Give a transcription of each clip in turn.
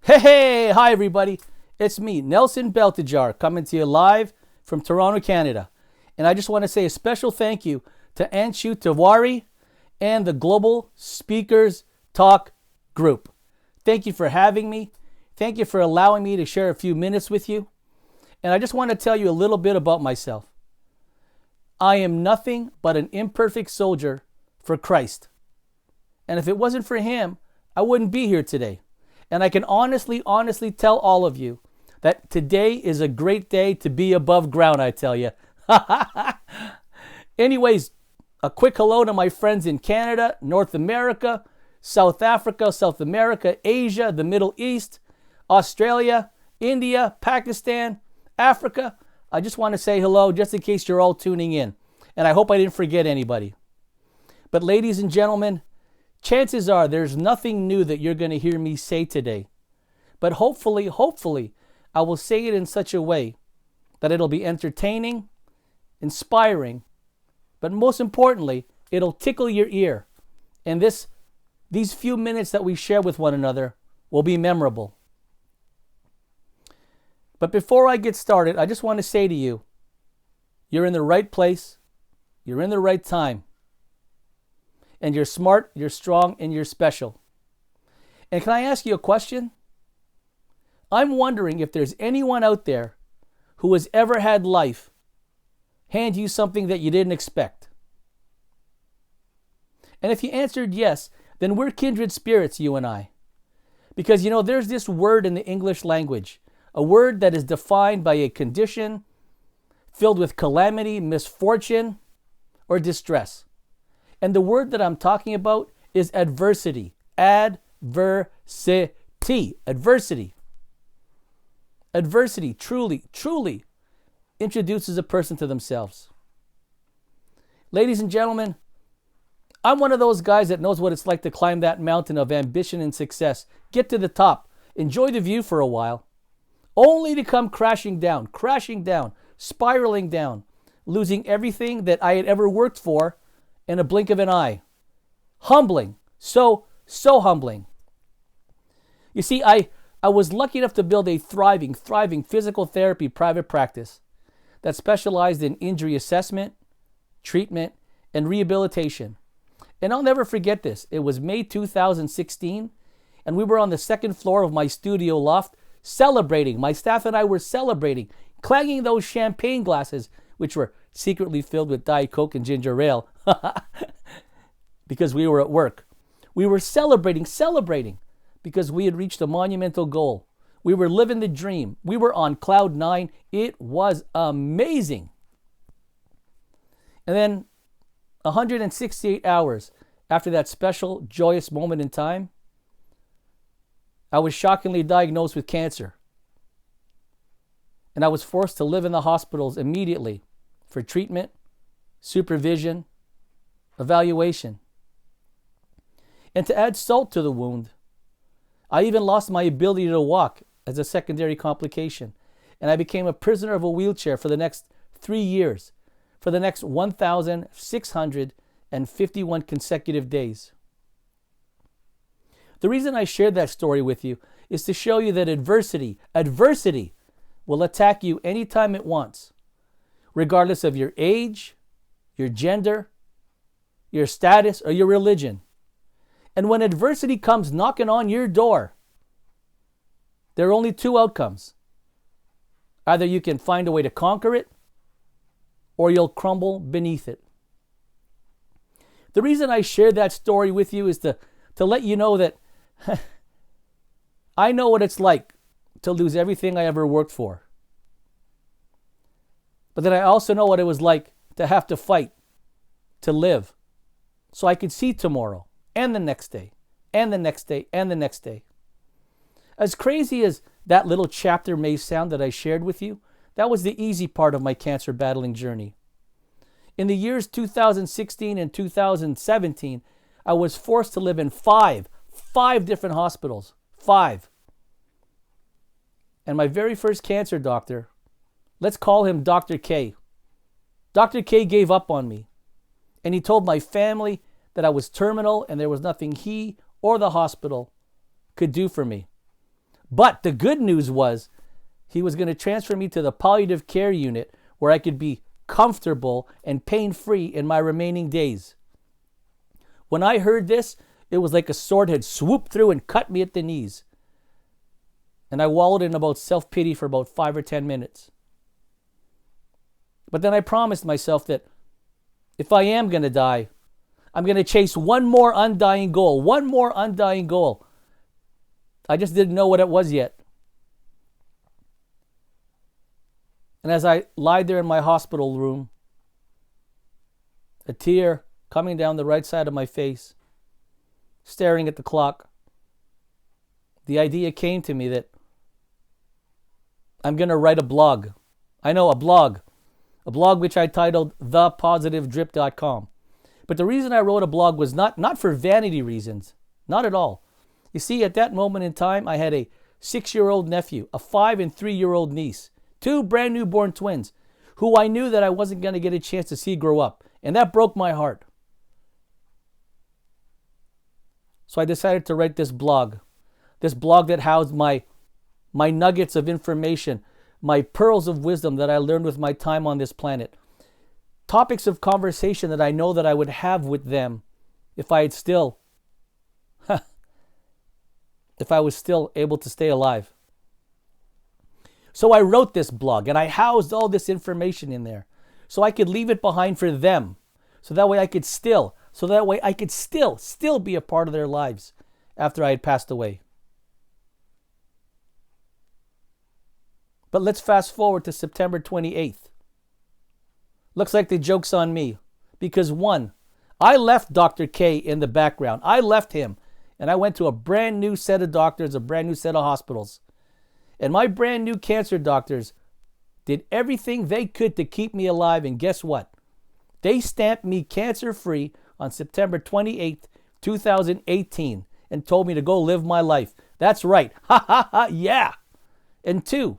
Hey, hi everybody. It's me, Nelson Beltijar, coming to you live from Toronto, Canada. And I just want to say a special thank you to Anshu Tiwari and the Global Speakers Talk group. Thank you for having me. Thank you for allowing me to share a few minutes with you. And I just want to tell you a little bit about myself. I am nothing but an imperfect soldier for Christ. And if it wasn't for him, I wouldn't be here today. And I can honestly tell all of you that today is a great day to be above ground, I tell you. Anyways, a quick hello to my friends in Canada, North America, South Africa, South America, Asia, the Middle East, Australia, India, Pakistan, Africa. I just want to say hello just in case you're all tuning in. And I hope I didn't forget anybody. But ladies and gentlemen, chances are there's nothing new that you're going to hear me say today. But hopefully, I will say it in such a way that it'll be entertaining, inspiring, but most importantly, it'll tickle your ear. And these few minutes that we share with one another will be memorable. But before I get started, I just want to say to you, you're in the right place, you're in the right time. And you're smart, you're strong, and you're special. And can I ask you a question? I'm wondering if there's anyone out there who has ever had life hand you something that you didn't expect. And if you answered yes, then we're kindred spirits, you and I. Because there's this word in the English language, a word that is defined by a condition filled with calamity, misfortune, or distress. And the word that I'm talking about is adversity. Adversity. Adversity. Adversity truly introduces a person to themselves. Ladies and gentlemen, I'm one of those guys that knows what it's like to climb that mountain of ambition and success, get to the top, enjoy the view for a while, only to come crashing down, spiraling down, losing everything that I had ever worked for in a blink of an eye. Humbling. So humbling. You see, I was lucky enough to build a thriving physical therapy private practice that specialized in injury assessment, treatment, and rehabilitation. And I'll never forget this. It was May 2016, and we were on the second floor of my studio loft celebrating. My staff and I were celebrating, clanging those champagne glasses, which were secretly filled with Diet Coke and ginger ale, because we were at work. We were celebrating because we had reached a monumental goal. We were living the dream. We were on cloud 9. It was amazing. And then 168 hours after that special, joyous moment in time, I was shockingly diagnosed with cancer. And I was forced to live in the hospitals immediately for treatment, supervision, evaluation. And to add salt to the wound, I even lost my ability to walk as a secondary complication. And I became a prisoner of a wheelchair for the next 3 years, for the next 1,651 consecutive days. The reason I shared that story with you is to show you that adversity will attack you anytime it wants, regardless of your age, your gender, your status, or your religion. And when adversity comes knocking on your door, there are only two outcomes. Either you can find a way to conquer it, or you'll crumble beneath it. The reason I shared that story with you is to let you know that I know what it's like to lose everything I ever worked for. But then I also know what it was like to have to fight, to live, so I could see tomorrow, and the next day, and the next day, and the next day. As crazy as that little chapter may sound that I shared with you, that was the easy part of my cancer battling journey. In the years 2016 and 2017, I was forced to live in five different hospitals. 5. And my very first cancer doctor, let's call him Dr. K. Dr. K gave up on me. And he told my family that I was terminal and there was nothing he or the hospital could do for me. But the good news was he was going to transfer me to the palliative care unit where I could be comfortable and pain-free in my remaining days. When I heard this, it was like a sword had swooped through and cut me at the knees. And I wallowed in about self-pity for about 5 or 10 minutes. But then I promised myself that if I am going to die, I'm going to chase one more undying goal. One more undying goal. I just didn't know what it was yet. And as I lied there in my hospital room, a tear coming down the right side of my face, staring at the clock, the idea came to me that I'm going to write a blog. I know, a blog which I titled thepositivedrip.com. But the reason I wrote a blog was not for vanity reasons, not at all. You see, at that moment in time, I had a 6-year-old nephew, a 5 and 3-year-old niece, 2 brand new born twins, who I knew that I wasn't going to get a chance to see grow up. And that broke my heart. So I decided to write this blog that housed my nuggets of information, my pearls of wisdom that I learned with my time on this planet. Topics of conversation that I know that I would have with them if I was still able to stay alive. So I wrote this blog and I housed all this information in there so I could leave it behind for them. So that way I could still be a part of their lives after I had passed away. But let's fast forward to September 28th. Looks like the joke's on me. Because 1, I left Dr. K in the background. I left him. And I went to a brand new set of doctors, a brand new set of hospitals. And my brand new cancer doctors did everything they could to keep me alive. And guess what? They stamped me cancer-free on September 28th, 2018. And told me to go live my life. That's right. Ha ha ha, yeah. And 2,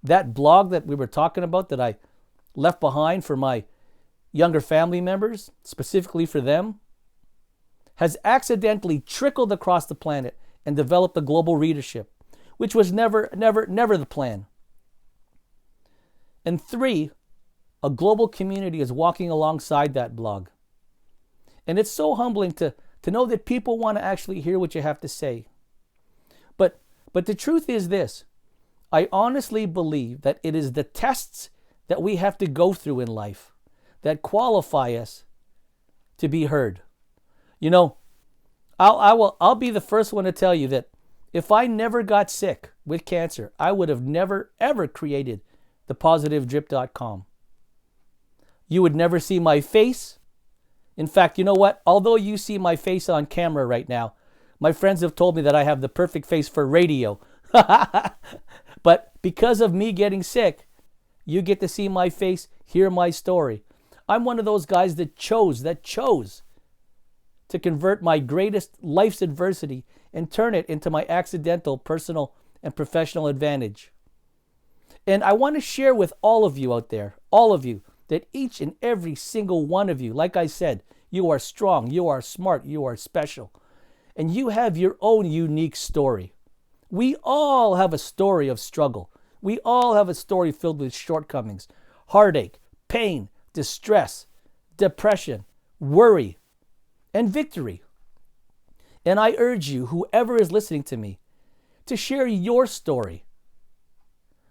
that blog that we were talking about that I left behind for my younger family members, specifically for them, has accidentally trickled across the planet and developed a global readership, which was never the plan. And 3, a global community is walking alongside that blog. And it's so humbling to know that people want to actually hear what you have to say. But the truth is this. I honestly believe that it is the tests that we have to go through in life that qualify us to be heard. You know, I'll be the first one to tell you that if I never got sick with cancer, I would have never ever created thepositivedrip.com. You would never see my face. In fact, you know what? Although you see my face on camera right now, my friends have told me that I have the perfect face for radio. But because of me getting sick, you get to see my face, hear my story. I'm one of those guys that chose to convert my greatest life's adversity and turn it into my accidental personal and professional advantage. And I want to share with all of you out there, all of you, that each and every single one of you, like I said, you are strong, you are smart, you are special, and you have your own unique story. We all have a story of struggle. We all have a story filled with shortcomings, heartache, pain, distress, depression, worry, and victory. And I urge you, whoever is listening to me, to share your story.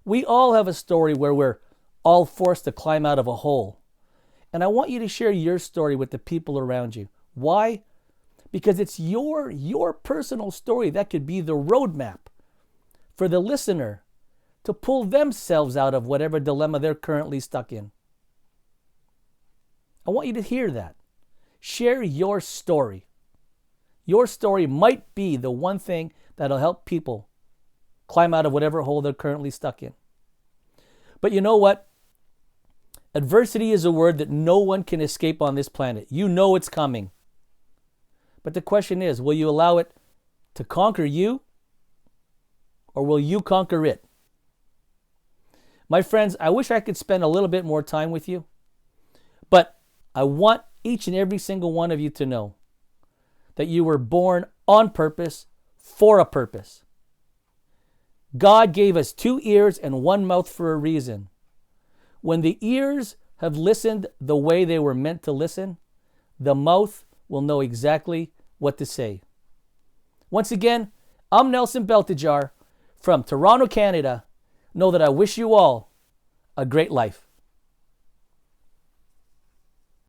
We all have a story where we're all forced to climb out of a hole. And I want you to share your story with the people around you. Why? Because it's your personal story that could be the roadmap for the listener to pull themselves out of whatever dilemma they're currently stuck in. I want you to hear that. Share your story. Your story might be the one thing that'll help people climb out of whatever hole they're currently stuck in. But you know what? Adversity is a word that no one can escape on this planet. You know it's coming. But the question is, will you allow it to conquer you, or will you conquer it? My friends, I wish I could spend a little bit more time with you, but I want each and every single one of you to know that you were born on purpose, for a purpose. God gave us 2 ears and 1 mouth for a reason. When the ears have listened the way they were meant to listen, the mouth will know exactly what to say. Once again, I'm Nelson Beltijar from Toronto, Canada. Know that I wish you all a great life.